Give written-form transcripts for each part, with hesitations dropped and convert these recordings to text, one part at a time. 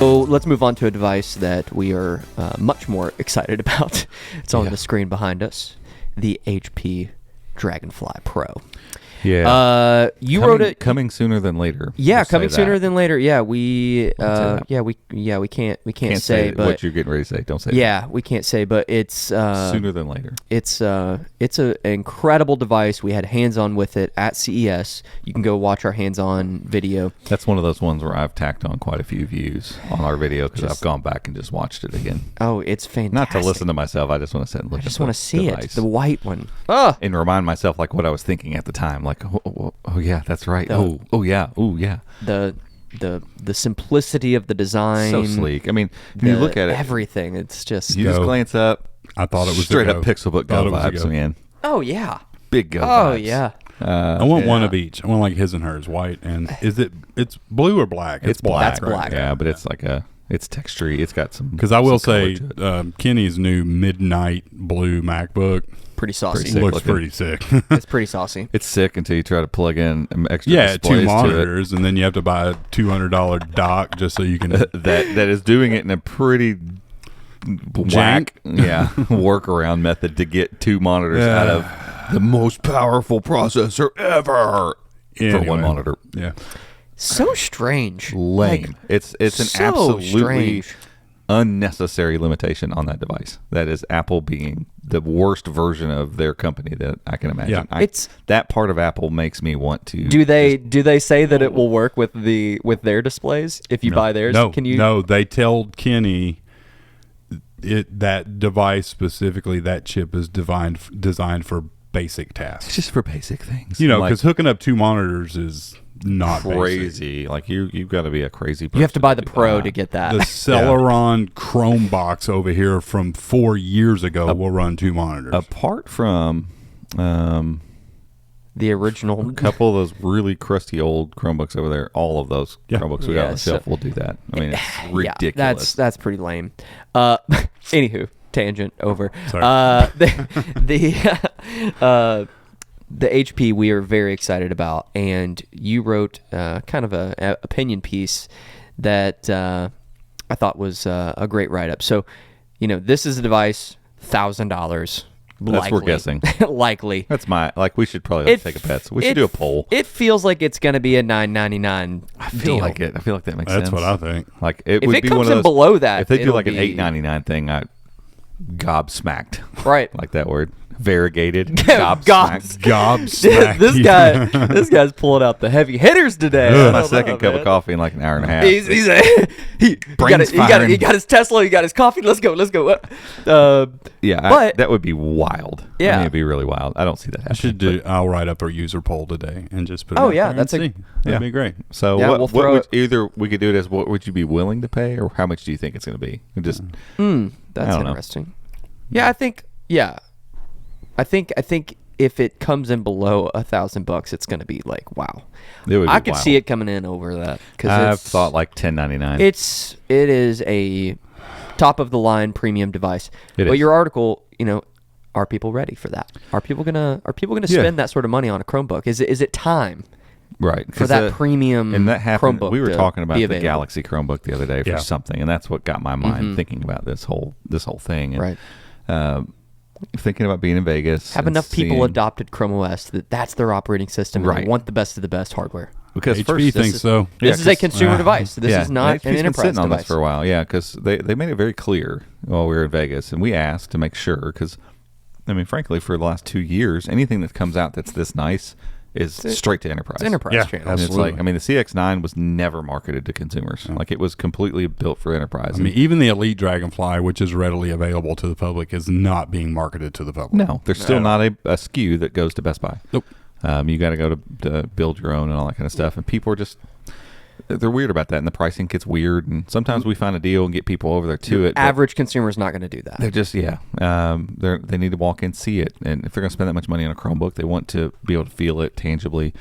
So let's move on to a device that we are much more excited about. It's on the screen behind us, the HP Dragonfly Pro. Yeah. You wrote it coming sooner than later. Yeah, coming sooner than later. Yeah, we can't say, but what you're getting ready to say. Don't say. Yeah, we can't say, but it's sooner than later. It's an incredible device. We had hands-on with it at CES. You can go watch our hands-on video. That's one of those ones where I've tacked on quite a few views on our video because I've gone back and just watched it again. Oh, it's fantastic. Not to listen to myself. I just want to sit and look. I just want to see device. it, the white one. And remind myself like what I was thinking at the time. Like, oh yeah, that's right. Oh yeah. The simplicity of the design. So sleek. I mean, when you look at it, everything. It's just you just glance up. I thought it was straight up Pixelbook Go vibes, man. Oh yeah. Big Go Oh vibes. yeah. I want one of each. I want like his and hers, white. And it's blue or black? It's black. That's black. Yeah, but it's like it's textury. It's got some. Because I will say, Kenny's new midnight blue MacBook. Pretty saucy. Looks pretty sick. It's pretty saucy. It's sick until you try to plug in extra two displays monitors, to it. and then you have to buy a $200 dock just so you can. that is doing it in a pretty whack, workaround method to get two monitors out of the most powerful processor ever for one monitor. Yeah. So strange. Lame. It's an so absolutely strange. Unnecessary limitation on that device. That is Apple being the worst version of their company that I can imagine. Yeah. That part of Apple makes me want to. Do they say that it will work with their displays if you buy theirs? No, they tell Kenny that device specifically, that chip is designed for basic tasks. It's just for basic things. Because hooking up two monitors is not crazy. basic. Like you've got to be a crazy person. You have to buy the Pro to get that. The Celeron Chrome box over here from 4 years ago will run two monitors. Apart from the original, a couple of those really crusty old Chromebooks over there, all of those Chromebooks we got on the shelf will do that. I mean, it's ridiculous. That's pretty lame. Anywho, tangent over. Sorry. The HP we are very excited about, and you wrote kind of a opinion piece that I thought was a great write-up. So, this is a device, $1,000. That's we're guessing. Likely. That's we should probably take a bet. So we should do a poll. It feels like it's going to be a $9.99 I feel like it. I feel like that makes sense. That's what I think. Like if would it be comes one of those, in below that, if they do like an $8.99 thing, I gobsmacked. Right. Like that word. Variegated. Gobsmacked. Gobsmacked. This guy's pulling out the heavy hitters today. My second cup of coffee in like an hour and a half. He got his Tesla. He got his coffee. Let's go. That would be wild. Yeah, I mean, it'd be really wild. I don't see that happening. I'll write up a user poll today and just put it. That'd be great. So what would either we could do it as what would you be willing to pay, or how much do you think it's going to be? Just that's interesting. Yeah, I think if it comes in below $1,000, it's going to be like, wow. I could see it coming in over that. I've thought like $10.99. It is a top of the line premium device. But your article, are people ready for that? Are people gonna spend that sort of money on a Chromebook? Is it time? Right, for that premium and that happened, Chromebook. We were talking about the Galaxy Chromebook the other day for Yeah. something, and that's what got my mind thinking about this whole thing. And, Right. Thinking about being in Vegas. Have enough people adopted Chrome OS that's their operating system, and Right. they want the best of the best hardware. Because HP thinks so. This is a consumer device. This is not an HP's enterprise been sitting on device. this for a while, because they made it very clear while we were in Vegas, and we asked to make sure, because, I mean, frankly, for the last 2 years, anything that comes out that's this nice is straight to enterprise. It's enterprise Yeah, channel. And it's absolutely. like, I mean, the CX-9 was never marketed to consumers. Like, it was completely built for enterprise. I mean, even the Elite Dragonfly, which is readily available to the public, is not being marketed to the public. no, there's still not a SKU that goes to Best Buy. Nope. You got to go to build your own and all that kind of stuff. And people are just, they're weird about that. And the pricing gets weird. And sometimes we find a deal and get people over there to it. Average consumer is not going to do that. They're just, they need to walk in, see it. And if they're going to spend that much money on a Chromebook, they want to be able to feel it tangibly.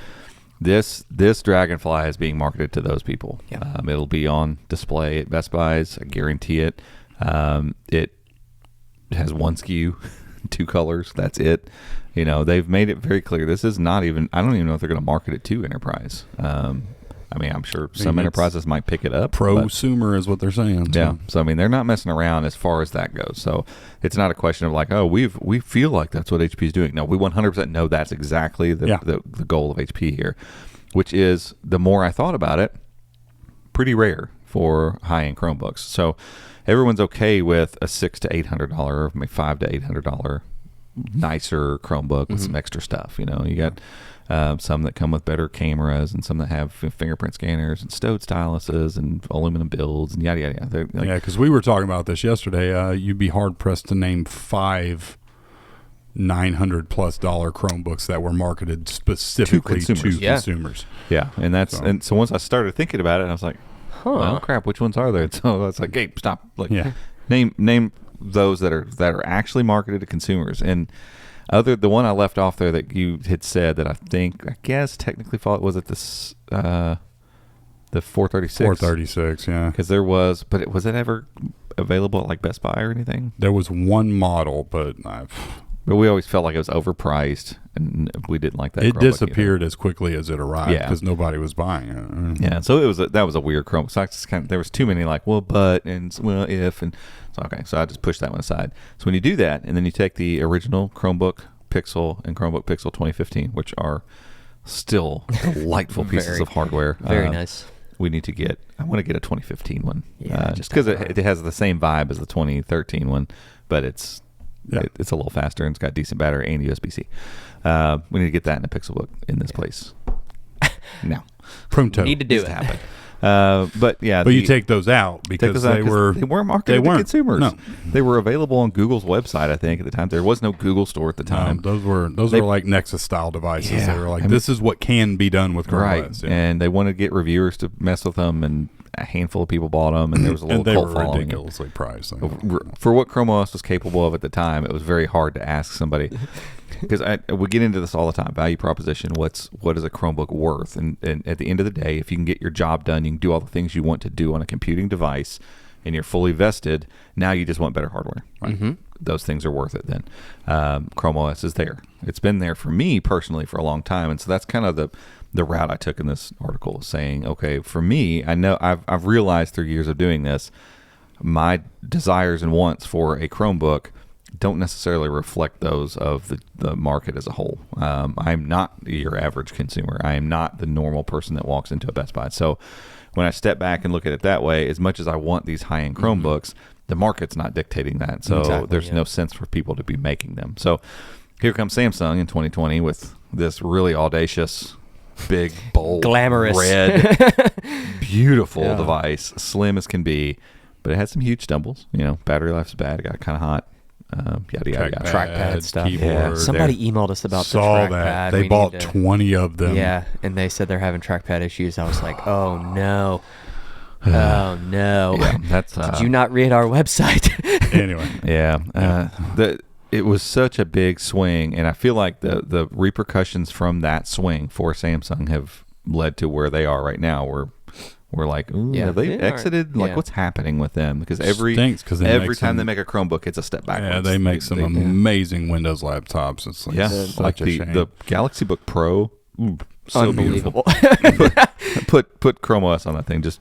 This Dragonfly is being marketed to those people. Yeah. It'll be on display at Best Buys. I guarantee it. It has one SKU, 2 colors. That's it. They've made it very clear. This is not even, I don't even know if they're going to market it to enterprise. I mean, I'm sure some enterprises might pick it up. Prosumer is what they're saying. So. Yeah. So, I mean, they're not messing around as far as that goes. So, it's not a question of like, oh, we feel like that's what HP is doing. No, we 100% know that's exactly the goal of HP here, which is, the more I thought about it, pretty rare for high-end Chromebooks. So, everyone's okay with a $600 to $800, or maybe $500 to $800 nicer Chromebook with some extra stuff. You know, you got some that come with better cameras, and some that have fingerprint scanners and stowed styluses and aluminum builds and yada yada yada. Like, yeah, because we were talking about this yesterday. You'd be hard pressed to name 5 $900+ Chromebooks that were marketed specifically to consumers. Yeah, and so once I started thinking about it, I was like, well, crap, which ones are there? So it's like, hey, stop. Like, name those that are actually marketed to consumers. And the one I left off there that you had said that I guess technically was it this the 436? 436, yeah. Because there was, but was it ever available at like Best Buy or anything? There was one model, but we always felt like it was overpriced, and we didn't like that. It disappeared as quickly as it arrived because nobody was buying it. Yeah, so that was a weird Chrome. So there was too many like, well, but, and well, if, and so okay. So I just pushed that one aside. So when you do that, and then you take the original Chromebook Pixel and Chromebook Pixel 2015, which are still delightful pieces of hardware. Very nice. I want to get a 2015 one. Yeah, just because it has the same vibe as the 2013 one, but it's a little faster, and it's got decent battery and USB-C. We need to get that in a Pixelbook in this place now. Pronto. Need to do it. Happen. But you take those out because they weren't marketed to consumers. No. They were available on Google's website, I think, at the time. There was no Google store at the time. No, those were like Nexus style devices. Yeah, they were like, this is what can be done with Chrome OS. Yeah. And they wanted to get reviewers to mess with them, and a handful of people bought them, and there was a little cult following. They were ridiculously priced. For what Chrome OS was capable of at the time, it was very hard to ask somebody. Because we get into this all the time, value proposition, what is a Chromebook worth? And at the end of the day, if you can get your job done, you can do all the things you want to do on a computing device, and you're fully vested, now you just want better hardware. Right? Mm-hmm. Those things are worth it then. Chrome OS is there. It's been there for me personally for a long time, and so that's kind of the route I took in this article, saying, okay, for me, I know I've realized through years of doing this, my desires and wants for a Chromebook don't necessarily reflect those of the market as a whole. I'm not your average consumer. I am not the normal person that walks into a Best Buy. So when I step back and look at it that way, as much as I want these high-end Chromebooks, the market's not dictating that. So there's no sense for people to be making them. So here comes Samsung in 2020 with this really audacious, big, bold, glamorous, red, beautiful device, slim as can be, but it had some huge stumbles. You know, battery life's bad. It got kind of hot. Yada yada yada. Trackpad stuff. Keyboard, somebody emailed us about the trackpad. That they bought 20 of them. Yeah, and they said they're having trackpad issues. I was like, oh no, oh no. Yeah, that's. Did you not read our website? Anyway, it was such a big swing, and I feel like the repercussions from that swing for Samsung have led to where they are right now. We're like, have they exited? Like, what's happening with them? Because every time they make a Chromebook, it's a step backwards. Yeah, they make some amazing Windows laptops. It's like, like the Galaxy Book Pro, so beautiful. put Chrome OS on that thing. Just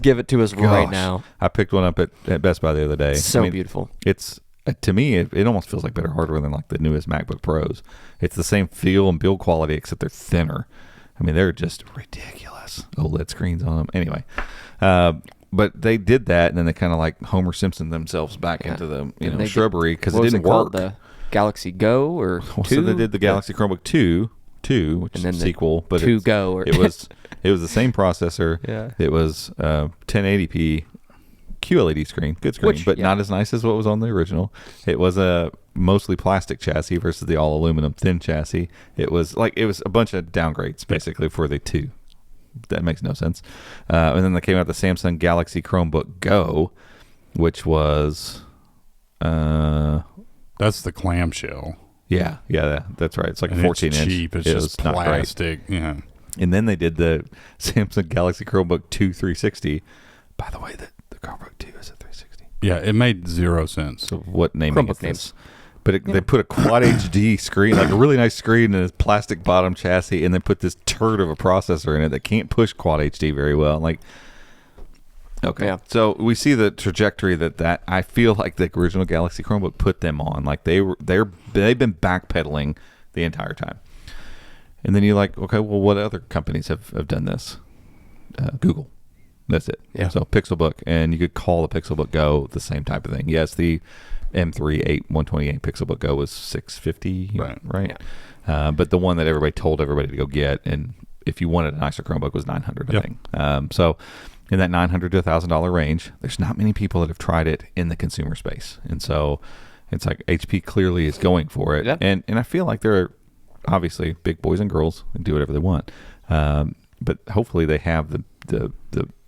give it to us right now. I picked one up at Best Buy the other day. So beautiful. It's to me, it almost feels like better hardware than like the newest MacBook Pros. It's the same feel and build quality, except they're thinner. I mean, they're just ridiculous OLED screens on them. Anyway, but they did that, and then they kind of like Homer Simpson themselves back into the shrubbery because it didn't work. The Galaxy Go or 2? So they did the Galaxy Chromebook 2, which is a sequel, but it was the same processor. Yeah. It was 1080p QLED screen, good screen, but not as nice as what was on the original. It was a mostly plastic chassis versus the all aluminum thin chassis. It was a bunch of downgrades basically for the 2. That makes no sense. And then they came out the Samsung Galaxy Chromebook Go, which was that's the clamshell. Yeah, that's right. It's like a 14 inch. Cheap. It's just plastic. Yeah. And then they did the Samsung Galaxy Chromebook 2 360. By the way, the Chromebook 2 is a 360. Yeah, it made 0 sense. So what naming is this? But they put a quad HD screen, like a really nice screen, and a plastic bottom chassis, and then put this turd of a processor in it that can't push quad HD very well. Like, okay, Yeah. so we see the trajectory that I feel like the original Galaxy Chromebook put them on. Like they've been backpedaling the entire time. And then you're like, okay, well, what other companies have done this? Google. That's it. Yeah. So Pixelbook, and you could call the Pixelbook Go the same type of thing. Yes, the M3 128 Pixelbook Go was $650, right? Yeah. But the one that everybody told everybody to go get, and if you wanted a nicer Chromebook, was $900, I think. So in that $900 to $1,000 range, there's not many people that have tried it in the consumer space, and so it's like HP clearly is going for it, and I feel like they're obviously big boys and girls and do whatever they want, but hopefully they have the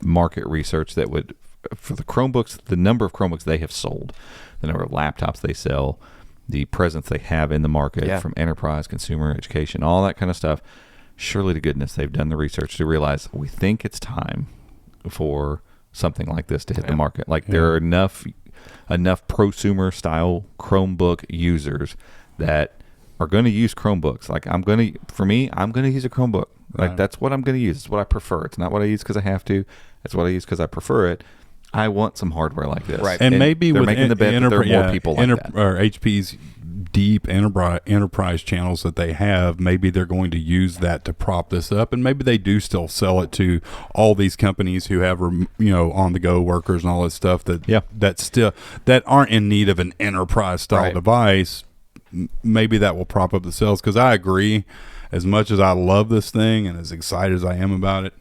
market research that would, for the Chromebooks, the number of Chromebooks they have sold, the number of laptops they sell, the presence they have in the market from enterprise, consumer, education, all that kind of stuff. Surely to goodness they've done the research to realize we think it's time for something like this to hit the market. Like there are enough prosumer style Chromebook users that are going to use Chromebooks. Like I'm going to use a Chromebook. Like that's what I'm going to use. It's what I prefer. It's not what I use because I have to. It's what I use because I prefer it. I want some hardware like this. Right. And maybe they're with making the bet that there are more people like that. Or HP's deep enterprise channels that they have, maybe they're going to use that to prop this up, and maybe they do still sell it to all these companies who have on the go workers and all that stuff that aren't in need of an enterprise style device. Maybe that will prop up the sales, because I agree, as much as I love this thing and as excited as I am about it,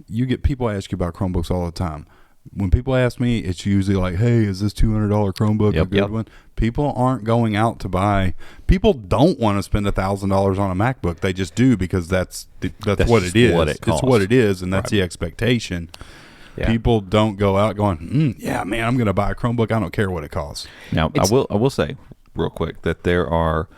you get people ask you about Chromebooks all the time. When people ask me, it's usually like, hey, is this $200 Chromebook a good one? People aren't going out to buy. People don't want to spend $1,000 on a MacBook. They just do because that's what it is. It's what it is, and that's the expectation. Yeah. People don't go out going, yeah, man, I'm going to buy a Chromebook. I don't care what it costs. Now, I will say real quick that there are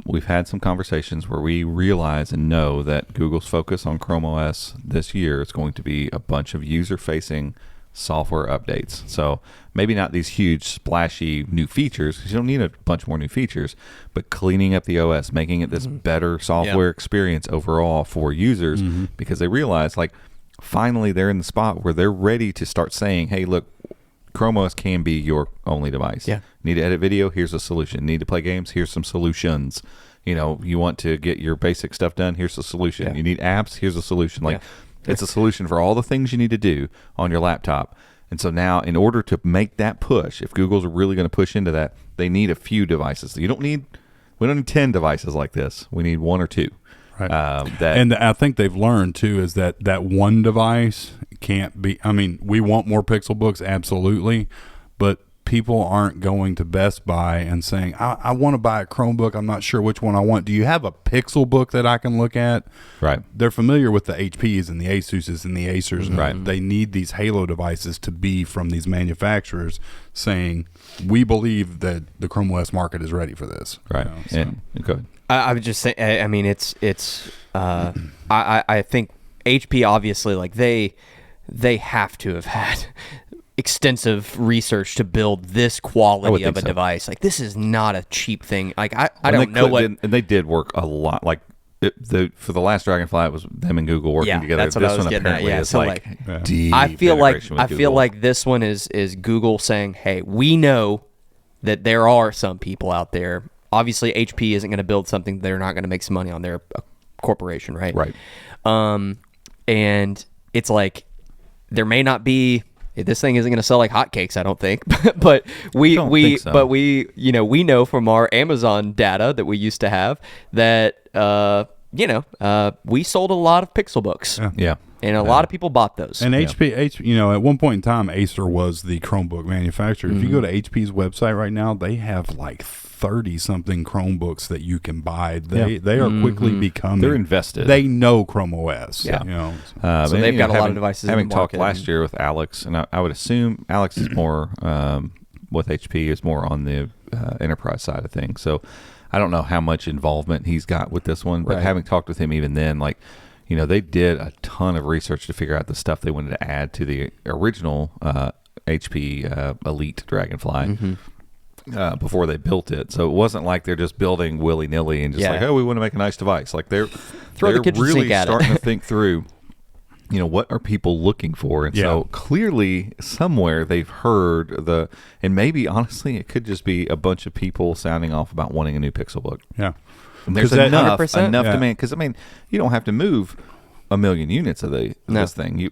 we've had some conversations where we realize and know that Google's focus on Chrome OS this year is going to be a bunch of user-facing software updates. So maybe not these huge splashy new features, because you don't need a bunch more new features, but cleaning up the OS, making it this better software experience overall for users, because they realize, like, finally they're in the spot where they're ready to start saying, hey, look, Chrome OS can be your only device. Need to edit video? Here's a solution. Need to play games? Here's some solutions. You want to get your basic stuff done? Here's a solution. You need apps? Here's a solution. Like, it's a solution for all the things you need to do on your laptop. And so now, in order to make that push, if Google's really going to push into that, they need a few devices. We don't need 10 devices like this. We need one or two. Right. And I think they've learned too is that one device can't be. I mean, we want more Pixelbooks, absolutely, but people aren't going to Best Buy and saying, I want to buy a Chromebook. I'm not sure which one I want. Do you have a Pixelbook that I can look at? Right. They're familiar with the HPs and the Asuses and the Acers. And they need these Halo devices to be from these manufacturers saying, we believe that the Chrome OS market is ready for this. Right. Good. I would just say, I mean, I think HP, obviously, like they have to have had extensive reach to build this quality of a device. Like, this is not a cheap thing. Like, I don't know what. And they did work a lot. Like, for the last Dragonfly, it was them and Google working together. That's what this I was one getting apparently at. is deep. I feel like this one is Google saying, hey, we know that there are some people out there. Obviously, HP isn't going to build something they're not going to make some money on. They're a corporation, right? Right. And it's like, there may not be, this thing isn't going to sell like hotcakes, I don't think. but we know from our Amazon data that we used to have that we sold a lot of Pixelbooks. Yeah. And a lot of people bought those. And HP, at one point in time, Acer was the Chromebook manufacturer. If you go to HP's website right now, they have like 30-something Chromebooks that you can buy. They are quickly becoming. They're invested. They know Chrome OS. Yeah. So they've got a lot of devices. Having talked last year with Alex, and I would assume Alex is more with HP is more on the enterprise side of things. So I don't know how much involvement he's got with this one, but having talked with him even then, like, they did a ton of research to figure out the stuff they wanted to add to the original HP Elite Dragonfly. before they built it. So it wasn't like they're just building willy-nilly and just like, oh, we want to make a nice device. Like they're the kitchen really sink at starting it. to think through, what are people looking for? And so clearly somewhere they've heard and maybe honestly it could just be a bunch of people sounding off about wanting a new Pixelbook. Yeah. And there's that enough 100%? demand. Because, you don't have to move 1 million units of this thing.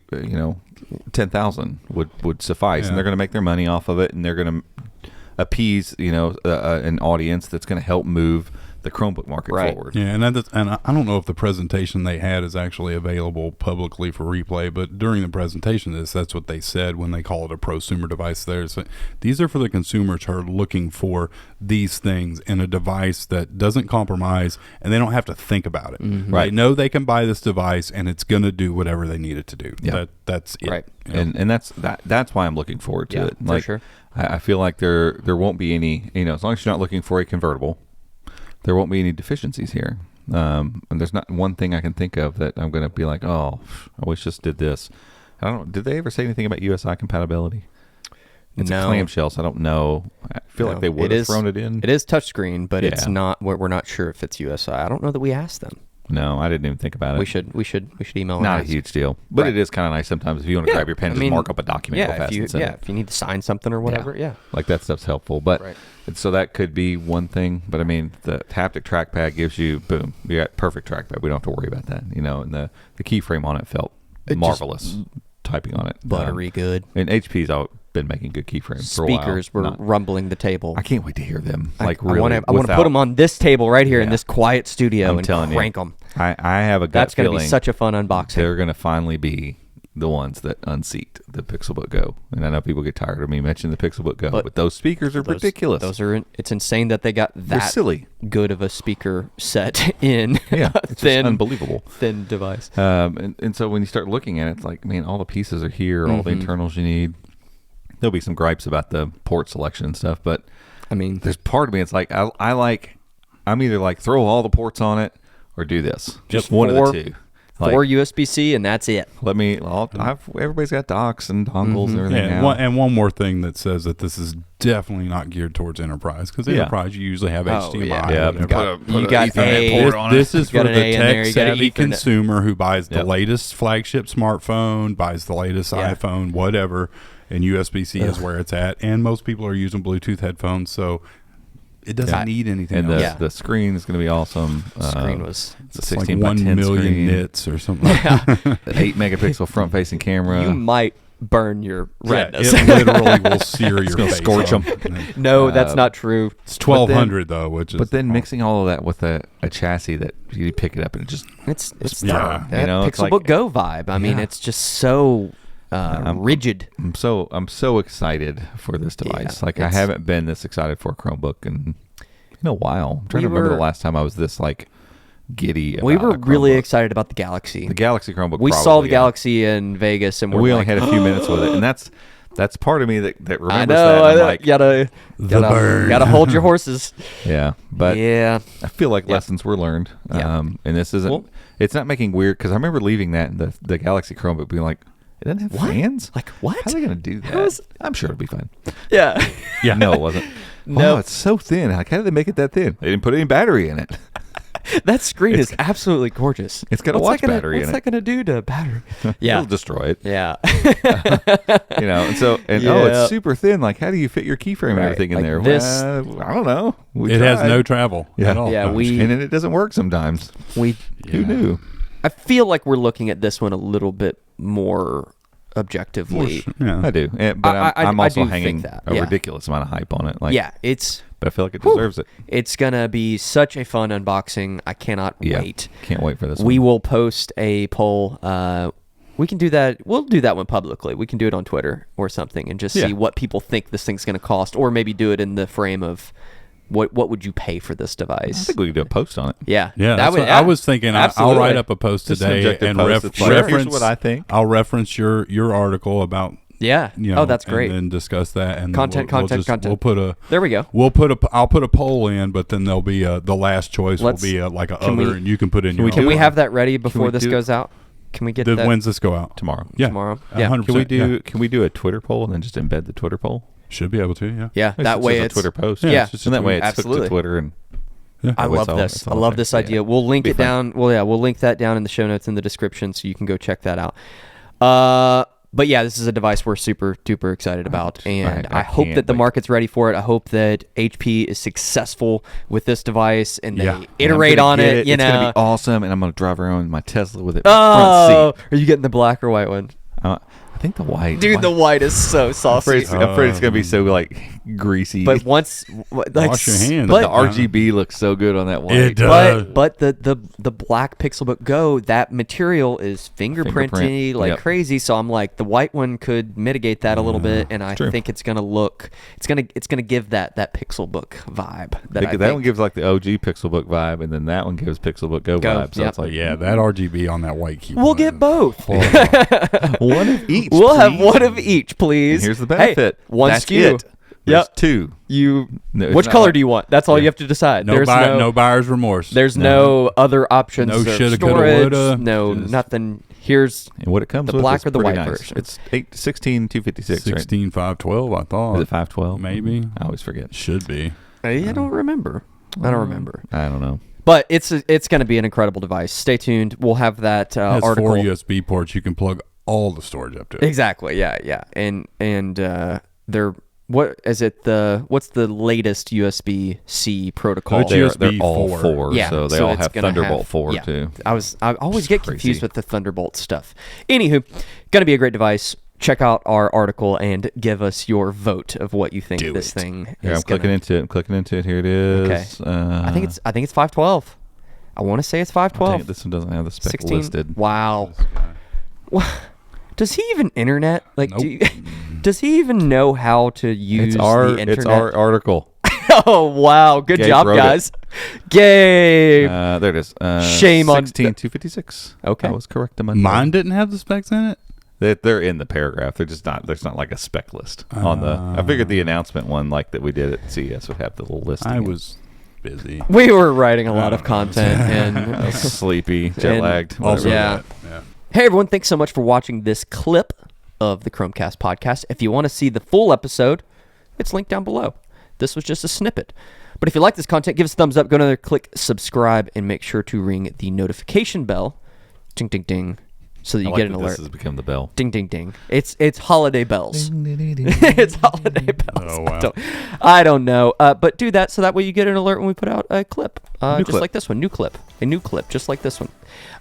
10,000 would suffice. And they're going to make their money off of it. And they're going to appease, an audience that's going to help move the Chromebook market forward. Yeah, and I don't know if the presentation they had is actually available publicly for replay, but during the presentation, that's what they said when they call it a prosumer device. These are for the consumers who are looking for these things in a device that doesn't compromise, and they don't have to think about it. Mm-hmm. They know they can buy this device, and it's going to do whatever they need it to do. Yeah. That's it. Right. And that's why I'm looking forward to it. For sure. I feel like there won't be any, as long as you're not looking for a convertible, there won't be any deficiencies here. And there's not one thing I can think of that I'm going to be like, oh, I wish this did this. I don't know. Did they ever say anything about USI compatibility? It's a clamshell, so I don't know. I feel like they would have thrown it in. It is touchscreen, but it's not. We're not sure if it's USI. I don't know that we asked them. No, I didn't even think about it. We should email them. Not a huge deal, but it is kind of nice sometimes if you want to grab your pen and just mark up a document real fast. If you need to sign something or whatever, like that stuff's helpful. But so that could be one thing. But the haptic trackpad gives you you got perfect trackpad. We don't have to worry about that. And the keyframe on it felt marvelous. Typing on it, buttery good. And HP's been making good keyframes for a while. Speakers were rumbling the table. I can't wait to hear them. I want to put them on this table right here in this quiet studio and crank them. I have a gut That's going to feeling be such a fun unboxing. They're going to finally be the ones that unseat the Pixelbook Go. And I know people get tired of me mentioning the Pixelbook Go, but those speakers are ridiculous. It's insane that they got that silly good of a speaker set in it's just unbelievable thin device. And so when you start looking at it, it's like, man, all the pieces are here, all the internals you need. There'll be some gripes about the port selection and stuff, but there's part of me, it's like I'm either like throw all the ports on it or do this. Just one of the two. 4 USB-C and that's it. Everybody's got docks and dongles and everything now. And one more thing that says that this is definitely not geared towards enterprise, because enterprise you usually have HDMI. You got Ethernet port on it. This is for the tech-savvy consumer who buys the latest flagship smartphone, buys the latest iPhone, whatever, and USB-C is where it's at. And most people are using Bluetooth headphones, so it doesn't need anything else. The screen is going to be awesome. The screen was it's 16 by 10 1 million screen. nits or something. An 8 megapixel front facing camera. You might burn your retinas. It literally will sear your face. Scorch them. No, that's not true. It's 1200 though, which is. But then mixing all of that with a chassis that you pick it up and it just it's that Pixelbook Go vibe. I mean, it's just so rigid. I'm so excited for this device. I haven't been this excited for a Chromebook in a while. I'm trying to remember the last time I was this giddy about we were really Chromebook. excited about the Galaxy. The Galaxy Chromebook. We saw the Galaxy in Vegas, and we only had a few minutes with it, and that's part of me that remembers I know, that. Gotta hold your horses. Yeah, but I feel like lessons were learned. And this isn't. It's not making weird, because I remember leaving that and the Galaxy Chromebook being like, it doesn't have fans? Like, what? How are they going to do that? I'm sure it'll be fine. Yeah. No, it wasn't. No, it's so thin. How did they make it that thin? They didn't put any battery in it. That screen is absolutely gorgeous. It's got a watch battery in it. What's that going to do to battery? It'll destroy it. Yeah. It's super thin. Like, how do you fit your keyframe and everything in there? I don't know. It has no travel at all. Yeah, and it doesn't work sometimes. Who knew? I feel like we're looking at this one a little bit more objectively. I do, but I'm also hanging a ridiculous amount of hype on it. But I feel like it deserves it. It's gonna be such a fun unboxing. I cannot wait. Can't wait for this. We will post a poll. We can do that. We'll do that one publicly. We can do it on Twitter or something and just see what people think this thing's gonna cost, or maybe do it in the frame of what would you pay for this device? I think we could do a post on it. Yeah. I was thinking I'll write up a post today and reference what I think. I'll reference your article about that's great. And then discuss that and content. We'll put a there we go. I'll put a poll in, but then there'll be the last choice will be and you can put in your. Can we have that ready before this goes out? Can we get that? When's this go out? Tomorrow. Yeah. Tomorrow. Yeah. 100%. Can we do a Twitter poll and then just embed the Twitter poll? Should be able to, yeah. Yeah, It's that just way a it's Twitter post. Yeah, it's just and that way it's Absolutely. hooked to Twitter and. Yeah. I love all- this. it's I all love there. this Yeah. idea. We'll link Be it fun. down. Well, yeah, we'll link that down in the show notes in the description so you can go check that out. But yeah, this is a device we're super duper excited about, and I I hope can't that the wait. market's ready for it. I hope that HP is successful with this device and they Yeah. And I'm iterate gonna on get it. You It's gonna know, be awesome, and I'm gonna drive around in my Tesla with it oh, front seat. are you getting the black or white one? I think the white. Dude, the white is so I'm saucy. afraid it's gonna be so like greasy. But once, like, Wash your hands. But the but RGB looks so good on that white. It does. But the black Pixelbook Go, that material is fingerprinty Fingerprint, like yep. crazy. So I'm like, the white one could mitigate that a little bit, and I true. think it's gonna give that Pixelbook vibe. that one gives like the OG Pixelbook vibe, and then that one gives Pixelbook Go vibe. So yep. it's like Yeah, that RGB on that white keyboard. We'll get both. one of each. We'll have please. one of each, please. And here's the Hey, benefit. one That's SKU. it. There's Yep. two. You. No, it's Which not color like- do you want? That's all you have to decide. No, There's no buyer's remorse. There's no other options. No of shoulda, coulda, storage, woulda. no Just- nothing. Here's And what it comes the with black is or the pretty white nice. version. It's 16,256, right? 16512, I thought. Is it 512? Maybe. I always forget. Should be. I don't remember. I don't remember. I don't know. But it's going to be an incredible device. Stay tuned. We'll have that It has article. 4 USB ports. You can plug all the storage up to it. Exactly. Yeah. And they're what's the latest USB-C protocol? They're They're all 4. four, Yeah, so they so all it's have gonna Thunderbolt have- 4 yeah. too. I always get Crazy. confused with the Thunderbolt stuff. Anywho, gonna be a great device. Check out our article and give us your vote of what you think Do this it. thing Here, is. I'm clicking into it. Here it is. Okay. I think it's 512. I want to say it's Dang 512. it, this one doesn't have the spec 16. listed. Wow. Does he even internet? Like, Nope. does he even know how to use It's our the internet? it's our article. Oh wow! Good Gabe job, wrote it. guys. Gabe. There it is. Shame on- 16,256. Okay. I was correct. Mine didn't have the specs in it? They're in the paragraph. They're just not. There's not like a spec list on the. I figured the announcement one, like that we did at CES, would have the little list. I was busy. We were writing a lot of content, I was and sleepy, jet And lagged. Also, Yeah. yeah. hey, everyone! Thanks so much for watching this clip of the Chromecast podcast. If you want to see the full episode, it's linked down below. This was just a snippet. But if you like this content, give us a thumbs up. Go down there, click subscribe, and make sure to ring the notification bell, ding ding ding, so that you I like get an that alert. This has become the bell. Ding ding ding. It's holiday bells. It's holiday bells. Oh, wow. I don't know. But do that so that way you get an alert when we put out a clip. Just clip. like this one. A new clip just like this one.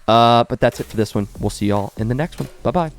But that's it for this one. We'll see y'all in the next one. Bye bye.